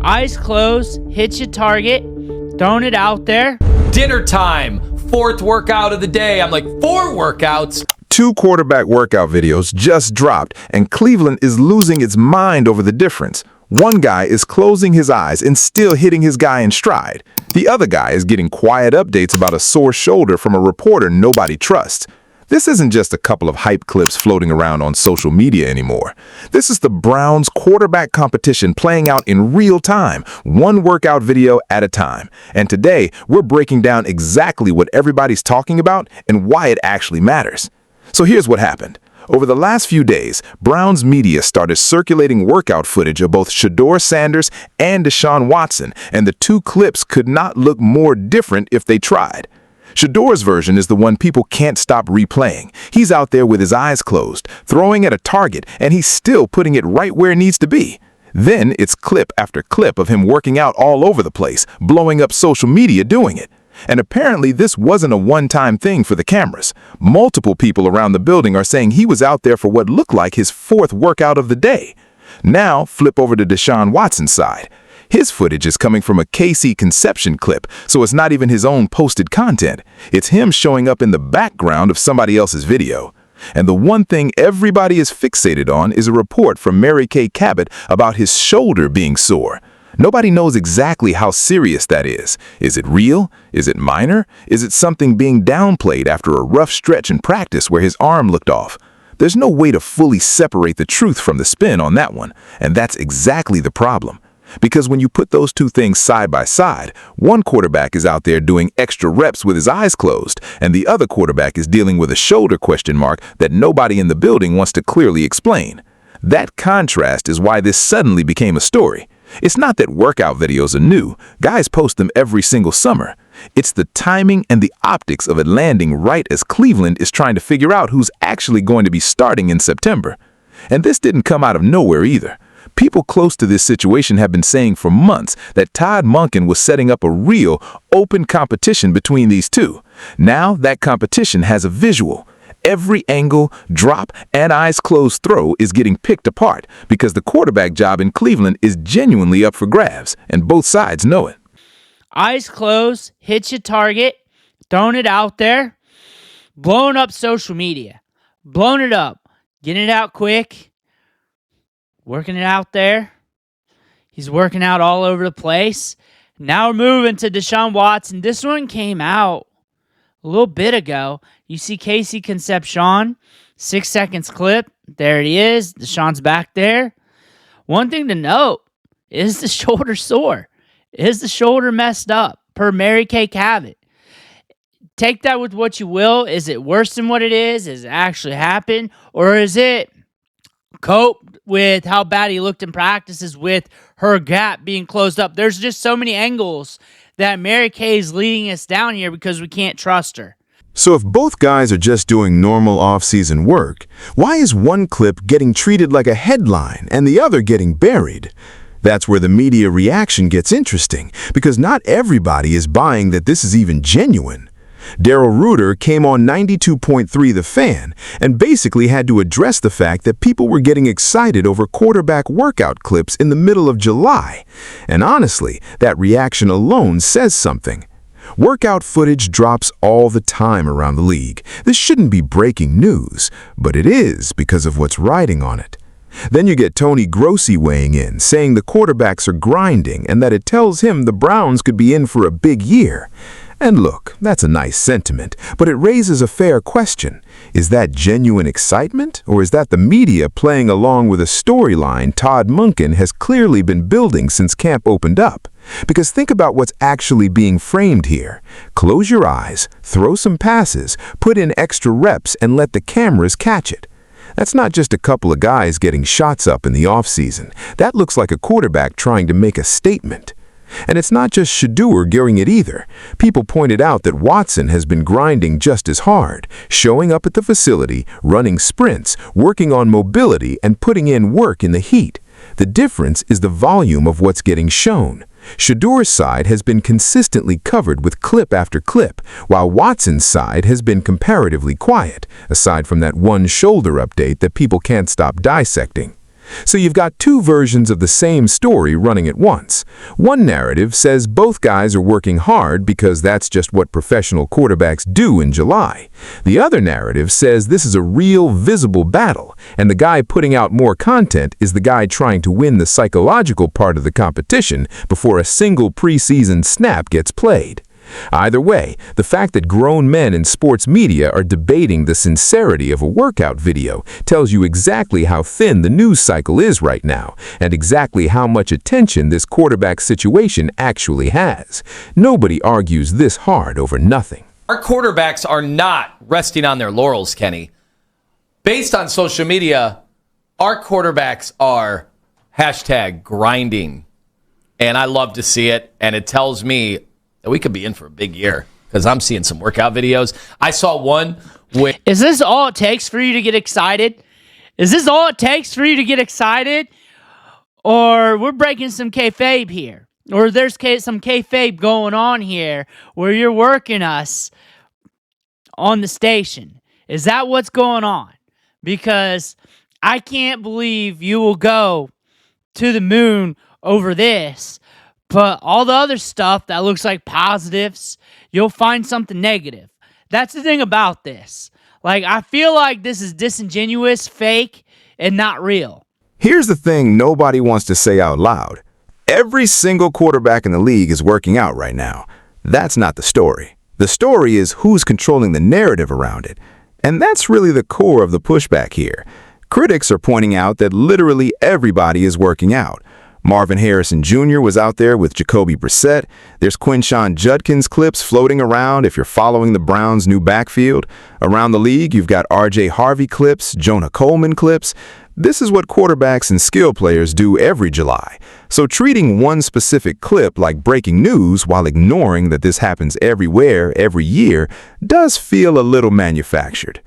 Eyes closed, hit your target, throwing it out there. Dinner time, 4th workout of the day. I'm like, 4 workouts? 2 quarterback workout videos just dropped, and Cleveland is losing its mind over the difference. One guy is closing his eyes and still hitting his guy in stride. The other guy is getting quiet updates about a sore shoulder from a reporter nobody trusts. This isn't just a couple of hype clips floating around on social media anymore. This is the Browns quarterback competition playing out in real time, one workout video at a time. And today, we're breaking down exactly what everybody's talking about and why it actually matters. So here's what happened. Over the last few days, Browns media started circulating workout footage of both Shedeur Sanders and Deshaun Watson, and the 2 clips could not look more different if they tried. Shedeur's version is the one people can't stop replaying. He's out there with his eyes closed, throwing at a target, and he's still putting it right where it needs to be. Then it's clip after clip of him working out all over the place, blowing up social media doing it. And apparently this wasn't a one-time thing for the cameras. Multiple people around the building are saying he was out there for what looked like his 4th workout of the day. Now flip over to Deshaun Watson's side. His footage is coming from a KC Conception clip, so it's not even his own posted content. It's him showing up in the background of somebody else's video. And the one thing everybody is fixated on is a report from Mary Kay Cabot about his shoulder being sore. Nobody knows exactly how serious that is. Is it real? Is it minor? Is it something being downplayed after a rough stretch in practice where his arm looked off? There's no way to fully separate the truth from the spin on that one, and that's exactly the problem. Because when you put those 2 things side by side, one quarterback is out there doing extra reps with his eyes closed, and the other quarterback is dealing with a shoulder question mark that nobody in the building wants to clearly explain. That contrast is why this suddenly became a story. It's not that workout videos are new. Guys post them every single summer. It's the timing and the optics of it landing right as Cleveland is trying to figure out who's actually going to be starting in September. And this didn't come out of nowhere either. People close to this situation have been saying for months that Todd Monken was setting up a real, open competition between these 2. Now that competition has a visual. Every angle, drop, and eyes closed throw is getting picked apart because the quarterback job in Cleveland is genuinely up for grabs, and both sides know it. Eyes closed, hit your target, throwing it out there, blowing up social media, blowing it up, getting it out quick, working it out there. He's working out all over the place. Now we're moving to Deshaun Watson. This one came out a little bit ago. You see KC Conception, 6 seconds clip. There he is. Deshaun's back there. One thing to note, is the shoulder sore? Is the shoulder messed up? Per Mary Kay Cabot. Take that with what you will. Is it worse than what it is? Is it actually happened? Or is it cope with how bad he looked in practices with her gap being closed up? There's just so many angles that Mary Kay is leading us down here because we can't trust her. So if both guys are just doing normal off-season work, why is one clip getting treated like a headline and the other getting buried? That's where the media reaction gets interesting, because not everybody is buying that this is even genuine. Daryl Reuter came on 92.3 The Fan and basically had to address the fact that people were getting excited over quarterback workout clips in the middle of July. And honestly, that reaction alone says something. Workout footage drops all the time around the league. This shouldn't be breaking news, but it is because of what's riding on it. Then you get Tony Grossi weighing in, saying the quarterbacks are grinding and that it tells him the Browns could be in for a big year. And look, that's a nice sentiment, but it raises a fair question. Is that genuine excitement, or is that the media playing along with a storyline Todd Monken has clearly been building since camp opened up? Because think about what's actually being framed here. Close your eyes, throw some passes, put in extra reps, and let the cameras catch it. That's not just a couple of guys getting shots up in the offseason. That looks like a quarterback trying to make a statement. And it's not just Shedeur gearing it either. People pointed out that Watson has been grinding just as hard, showing up at the facility, running sprints, working on mobility, and putting in work in the heat. The difference is the volume of what's getting shown. Shedeur's side has been consistently covered with clip after clip, while Watson's side has been comparatively quiet, aside from that one shoulder update that people can't stop dissecting. So you've got two versions of the same story running at once. One narrative says both guys are working hard because that's just what professional quarterbacks do in July. The other narrative says this is a real, visible battle, and the guy putting out more content is the guy trying to win the psychological part of the competition before a single preseason snap gets played. Either way, the fact that grown men in sports media are debating the sincerity of a workout video tells you exactly how thin the news cycle is right now, and exactly how much attention this quarterback situation actually has. Nobody argues this hard over nothing. Our quarterbacks are not resting on their laurels, Kenny. Based on social media, our quarterbacks are #grinding. And I love to see it, and it tells me that we could be in for a big year because I'm seeing some workout videos. I saw one with... Is this all it takes for you to get excited? Is this all it takes for you to get excited? Or we're breaking some kayfabe here? Or there's some kayfabe going on here where you're working us on the station? Is that what's going on? Because I can't believe you will go to the moon over this, but all the other stuff that looks like positives, you'll find something negative. That's the thing about this. Like, I feel like this is disingenuous, fake, and not real. Here's the thing nobody wants to say out loud. Every single quarterback in the league is working out right now. That's not the story. The story is who's controlling the narrative around it. And that's really the core of the pushback here. Critics are pointing out that literally everybody is working out. Marvin Harrison Jr. was out there with Jacoby Brissett. There's Quinshon Judkins clips floating around if you're following the Browns' new backfield. Around the league, you've got R.J. Harvey clips, Jonah Coleman clips. This is what quarterbacks and skill players do every July. So treating one specific clip like breaking news while ignoring that this happens everywhere, every year, does feel a little manufactured.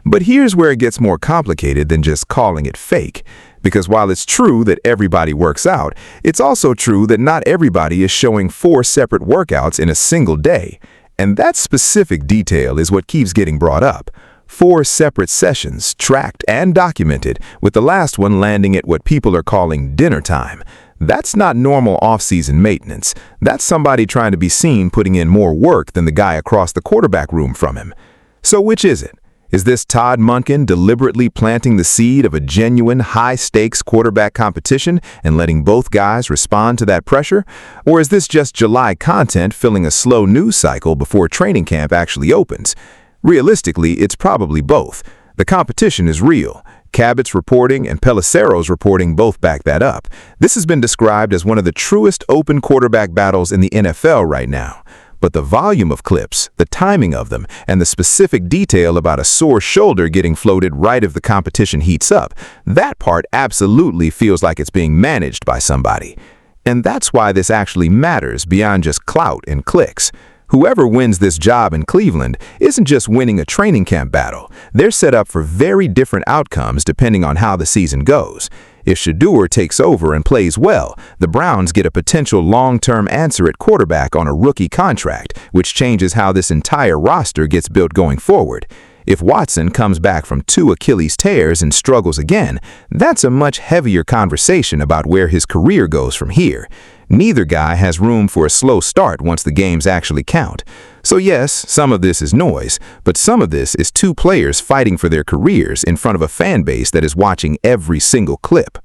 But here's where it gets more complicated than just calling it fake. Because while it's true that everybody works out, it's also true that not everybody is showing 4 separate workouts in a single day. And that specific detail is what keeps getting brought up. 4 separate sessions, tracked and documented, with the last one landing at what people are calling dinner time. That's not normal off-season maintenance. That's somebody trying to be seen putting in more work than the guy across the quarterback room from him. So which is it? Is this Todd Monken deliberately planting the seed of a genuine high-stakes quarterback competition and letting both guys respond to that pressure? Or is this just July content filling a slow news cycle before training camp actually opens? Realistically, it's probably both. The competition is real. Cabot's reporting and Pelissero's reporting both back that up. This has been described as one of the truest open quarterback battles in the NFL right now. But the volume of clips, the timing of them, and the specific detail about a sore shoulder getting floated right as the competition heats up, that part absolutely feels like it's being managed by somebody. And that's why this actually matters beyond just clout and clicks. Whoever wins this job in Cleveland isn't just winning a training camp battle. They're set up for very different outcomes depending on how the season goes. If Shedeur takes over and plays well, the Browns get a potential long-term answer at quarterback on a rookie contract, which changes how this entire roster gets built going forward. If Watson comes back from 2 Achilles tears and struggles again, that's a much heavier conversation about where his career goes from here. Neither guy has room for a slow start once the games actually count. So yes, some of this is noise, but some of this is 2 players fighting for their careers in front of a fan base that is watching every single clip.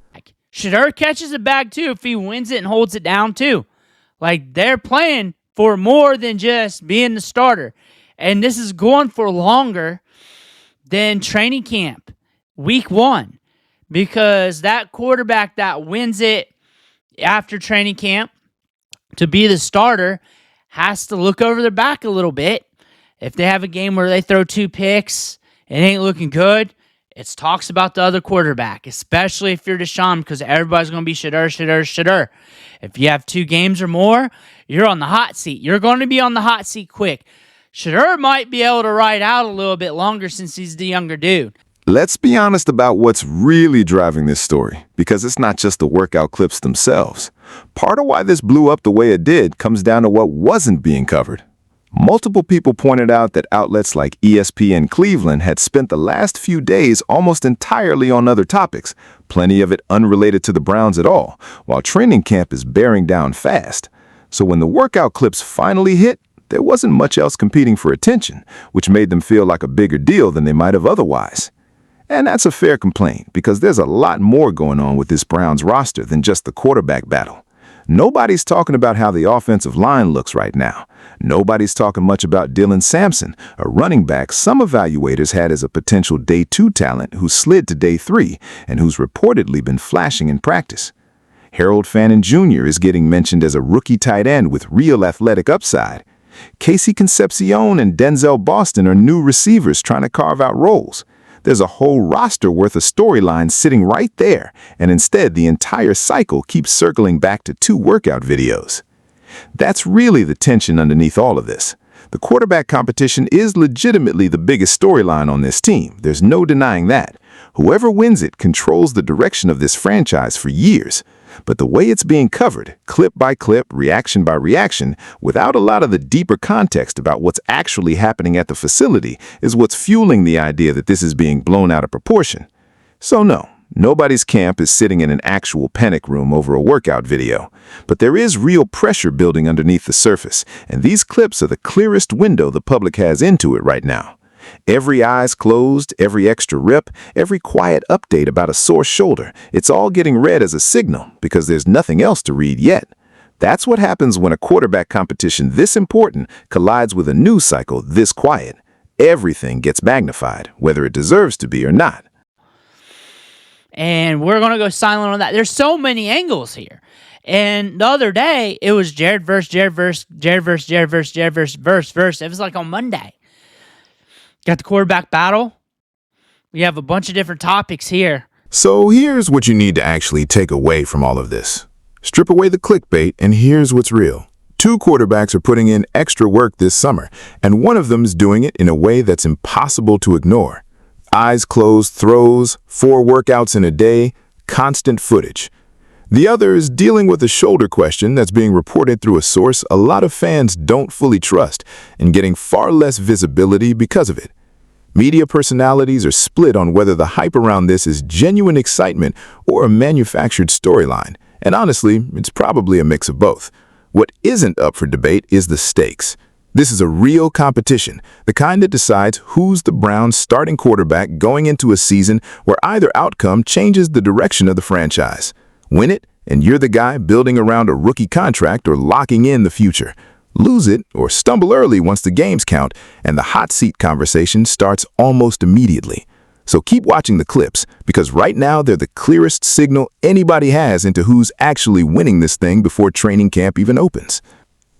Shedeur catches a bag too if he wins it and holds it down too. Like, they're playing for more than just being the starter. And this is going for longer than training camp, week 1. Because that quarterback that wins it after training camp to be the starter has to look over their back a little bit. If they have a game where they throw 2 picks, it ain't looking good, it talks about the other quarterback, especially if you're Deshaun, because everybody's going to be Shedeur. If you have 2 games or more, you're on the hot seat. You're going to be on the hot seat quick. Shedeur might be able to ride out a little bit longer since he's the younger dude. Let's be honest about what's really driving this story, because it's not just the workout clips themselves. Part of why this blew up the way it did comes down to what wasn't being covered. Multiple people pointed out that outlets like ESPN Cleveland had spent the last few days almost entirely on other topics, plenty of it unrelated to the Browns at all, while training camp is bearing down fast. So when the workout clips finally hit, there wasn't much else competing for attention, which made them feel like a bigger deal than they might have otherwise. And that's a fair complaint, because there's a lot more going on with this Browns roster than just the quarterback battle. Nobody's talking about how the offensive line looks right now. Nobody's talking much about Dylan Sampson, a running back some evaluators had as a potential day 2 talent who slid to day 3 and who's reportedly been flashing in practice. Harold Fannin Jr. is getting mentioned as a rookie tight end with real athletic upside. Casey Concepcion and Denzel Boston are new receivers trying to carve out roles. There's a whole roster worth of storylines sitting right there, and instead the entire cycle keeps circling back to 2 workout videos. That's really the tension underneath all of this. The quarterback competition is legitimately the biggest storyline on this team. There's no denying that. Whoever wins it controls the direction of this franchise for years. But the way it's being covered, clip by clip, reaction by reaction, without a lot of the deeper context about what's actually happening at the facility, is what's fueling the idea that this is being blown out of proportion. So no, nobody's camp is sitting in an actual panic room over a workout video. But there is real pressure building underneath the surface, and these clips are the clearest window the public has into it right now. Every eye's closed, every extra rip, every quiet update about a sore shoulder, it's all getting read as a signal because there's nothing else to read yet. That's what happens when a quarterback competition this important collides with a news cycle this quiet. Everything gets magnified, whether it deserves to be or not. And we're going to go silent on that. There's so many angles here. And the other day, it was Jared versus Jared versus Jared versus Jared versus Jared versus. It was like on Monday. Got the quarterback battle. We have a bunch of different topics here. So here's what you need to actually take away from all of this. Strip away the clickbait, and here's what's real. 2 quarterbacks are putting in extra work this summer, and one of them is doing it in a way that's impossible to ignore. Eyes closed throws, 4 workouts in a day, constant footage. The other is dealing with a shoulder question that's being reported through a source a lot of fans don't fully trust and getting far less visibility because of it. Media personalities are split on whether the hype around this is genuine excitement or a manufactured storyline, and honestly, it's probably a mix of both. What isn't up for debate is the stakes. This is a real competition, the kind that decides who's the Browns' starting quarterback going into a season where either outcome changes the direction of the franchise. Win it, and you're the guy building around a rookie contract or locking in the future. Lose it or stumble early once the games count, and the hot seat conversation starts almost immediately. So keep watching the clips, because right now they're the clearest signal anybody has into who's actually winning this thing before training camp even opens.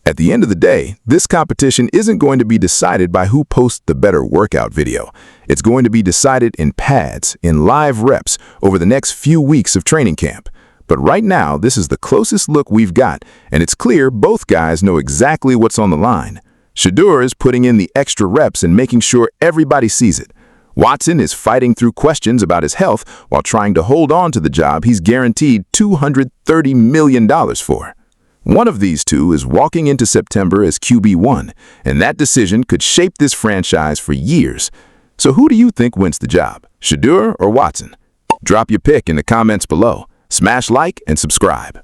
At the end of the day, this competition isn't going to be decided by who posts the better workout video. It's going to be decided in pads, in live reps, over the next few weeks of training camp. But right now, this is the closest look we've got, and it's clear both guys know exactly what's on the line. Shedeur is putting in the extra reps and making sure everybody sees it. Watson is fighting through questions about his health while trying to hold on to the job he's guaranteed $230 million for. One of these 2 is walking into September as QB1, and that decision could shape this franchise for years. So who do you think wins the job, Shedeur or Watson? Drop your pick in the comments below. Smash like and subscribe.